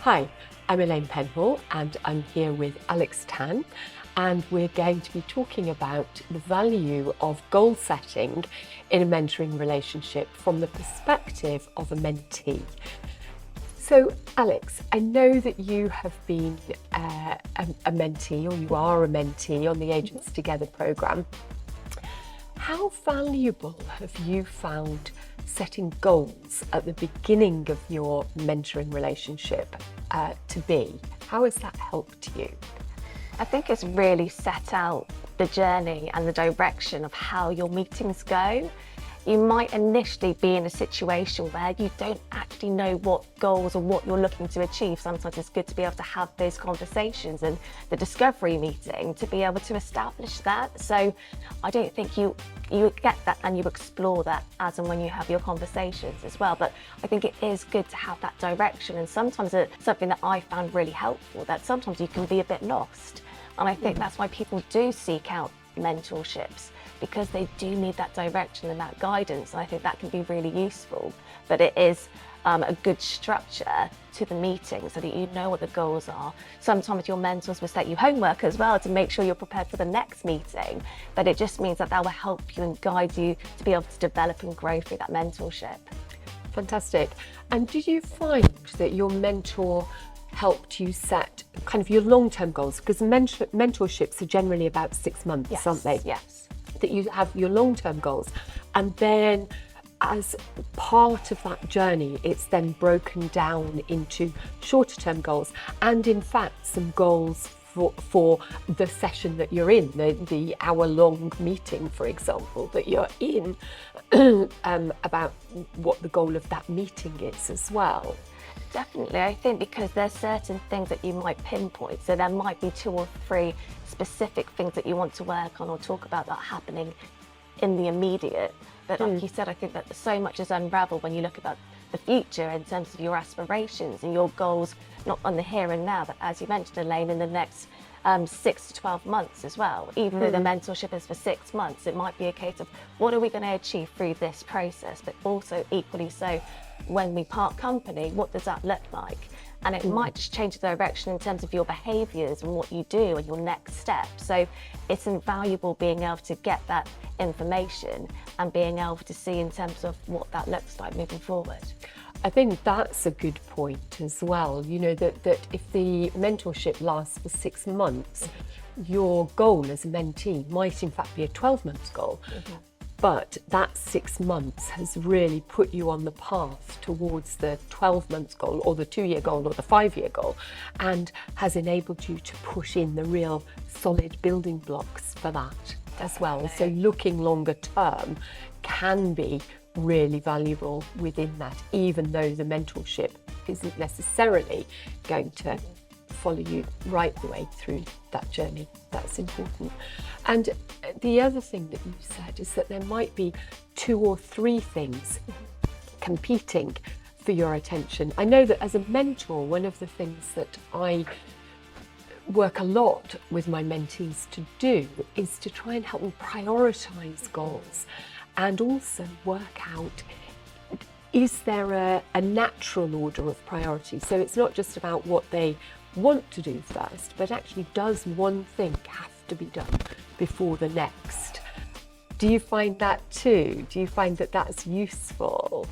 Hi, I'm Elaine Penhall and I'm here with Alex Tan, and we're going to be talking about the value of goal setting in a mentoring relationship from the perspective of a mentee. So Alex, I know that you have been a mentee, or you are a mentee on the Agents Together programme. How valuable have you found setting goals at the beginning of your mentoring relationship to be? How has that helped you? I think it's really set out the journey and the direction of how your meetings go. You might initially be in a situation where you don't actually know what goals or what you're looking to achieve. Sometimes it's good to be able to have those conversations and the discovery meeting to be able to establish that. So I don't think you get that and you explore that as and when you have your conversations as well. But I think it is good to have that direction, and sometimes it's something that I found really helpful, that sometimes you can be a bit lost. And I think that's why people do seek out mentorships, because they do need that direction and that guidance. And I think that can be really useful. But it is a good structure to the meeting so that you know what the goals are. Sometimes your mentors will set you homework as well to make sure you're prepared for the next meeting. But it just means that will help you and guide you to be able to develop and grow through that mentorship. Fantastic. And did you find that your mentor helped you set kind of your long-term goals? Because mentorships are generally about 6 months, Yes, aren't they? Yes. That you have your long-term goals, and then as part of that journey, it's then broken down into shorter-term goals, and in fact some goals for the session that you're in, the hour-long meeting, for example, that you're in, about what the goal of that meeting is as well. Definitely, I think because there's certain things that you might pinpoint. So there might be 2 or 3 specific things that you want to work on or talk about that are happening in the immediate. But like you said, I think that so much is unraveled when you look about the future in terms of your aspirations and your goals, not on the here and now, but as you mentioned, Elaine, in the next 6 to 12 months as well. Even though the mentorship is for 6 months, it might be a case of what are we going to achieve through this process, but also equally so when we part company, what does that look like? And it might just change the direction in terms of your behaviours and what you do and your next step. So it's invaluable being able to get that information and being able to see in terms of what that looks like moving forward. I think that's a good point as well. You know, that if the mentorship lasts for 6 months, your goal as a mentee might in fact be a 12-month goal. But that 6 months has really put you on the path towards the 12-month goal, or the 2-year goal, or the 5-year goal, and has enabled you to push in the real solid building blocks for that as well. So looking longer term can be really valuable within that, even though the mentorship isn't necessarily going to follow you right the way through that journey. That's important. And the other thing that you said is that there might be 2 or 3 things competing for your attention. I know that as a mentor, one of the things that I work a lot with my mentees to do is to try and help them prioritise goals, and also work out, is there a natural order of priority? So it's not just about what they want to do first, but actually, does one thing have to be done before the next? Do you find that too? Do you find that that's useful?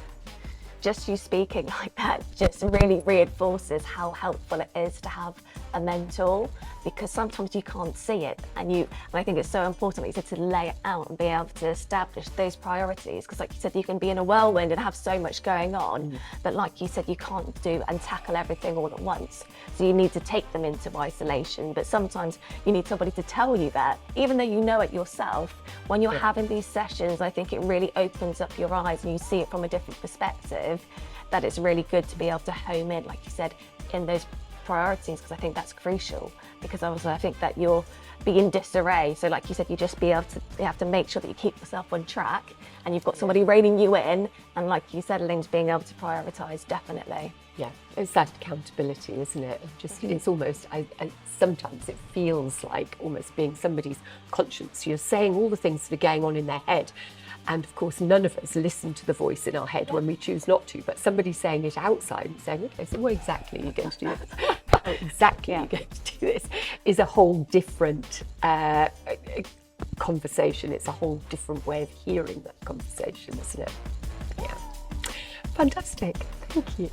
Just you speaking like that just really reinforces how helpful it is to have a mentor, because sometimes you can't see it, and I think it's so important, like you said, to lay it out and be able to establish those priorities, because like you said, you can be in a whirlwind and have so much going on, but like you said, you can't do and tackle everything all at once. So you need to take them into isolation, but sometimes you need somebody to tell you that, even though you know it yourself. When you're having these sessions, I think it really opens up your eyes and you see it from a different perspective, that it's really good to be able to home in, like you said, in those priorities, because I think that's crucial, because obviously I think that you'll be in disarray. So like you said, you have to make sure that you keep yourself on track and you've got somebody reining you in, and like you said, Elaine's being able to prioritise, definitely. Yeah, it's that accountability, isn't it? Just it's almost, I sometimes it feels like almost being somebody's conscience. You're saying all the things that are going on in their head, And of course, none of us listen to the voice in our head when we choose not to, but somebody saying it outside and saying, okay, so what exactly are you going to do this? How exactly are you going to do this? Is a whole different conversation. It's a whole different way of hearing that conversation, isn't it? Yeah. Fantastic. Thank you.